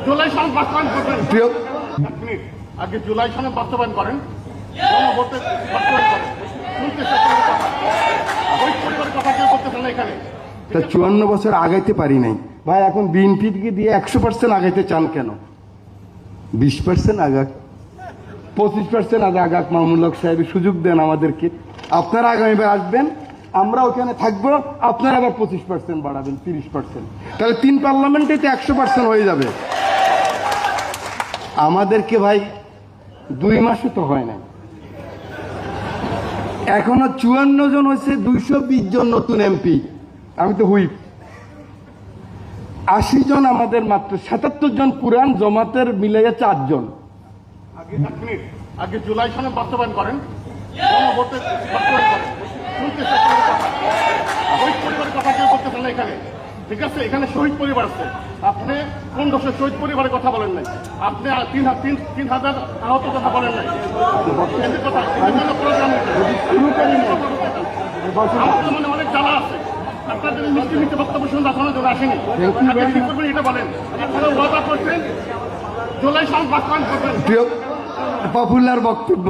জুলাই সনদ বাস্তবায়ন করবেন। প্রিয় এক মিনিট, আগে জুলাই সনদ বাস্তবায়ন করেন, গণভোটে বাস্তবায়ন করেন। শুনতে চাচ্ছেন কথা, ওই পরিবারের কথা কেউ করতেছেন না এখানে। তা 54 বছর আগাইতে পারি নাই ভাই, এখন বিএনপিকে দিয়ে 100% আগাইতে চান কেন? 20% আগাক, 25% আগাক, মামুনুল হক সাহেব সুযোগ দেন আমাদেরকে। আপনারা আগামীবার আসবেন, আমরা ওখানে থাকবো, আপনারা আবার 25% বাড়াবেন, 30%, তাহলে 3 পার্লামেন্টে তো 100% হয়ে যাবে। আমাদেরকে ভাই 2 মাসও তো হয় নাই, এখনো 54 জন হয়েছে, 220 জন নতুন এমপি, আমি তো হুইপ। 80 জন আমাদের মাত্র, 77 জন পুরান, জমাতের মিলাইয়া 4 জন। আগে এক মিনিট, আগে জুলাই সনদ বাস্তবায়ন করেন, গণভোটে বাস্তবায়ন করেন। শুনতে চাচ্ছেন কথা, ওই পরিবারের কথা কেউ করতেছেন না এখানে। ঠিক আছে, এখানে শহীদ পরিবার আছে, আপনি কোন দোষের শহীদ পরিবারের কথা বলেন নাই, আপনি 3,000 আহত কথা বলেন নাই। এদের কথা এদের জন্য প্রোগ্রাম মানে অনেক জ্বালা আছে। আপনাদের মিষ্টি মিষ্টি বক্তব্য শুনে দেখানোর জন্য আসেনি। আগে কি করবেন এটা বলেন। আপনারা ওয়াদা করছেন জুলাই সনদ বাস্তবায়ন করবেন। প্রিয় পপুলার বক্তব্য,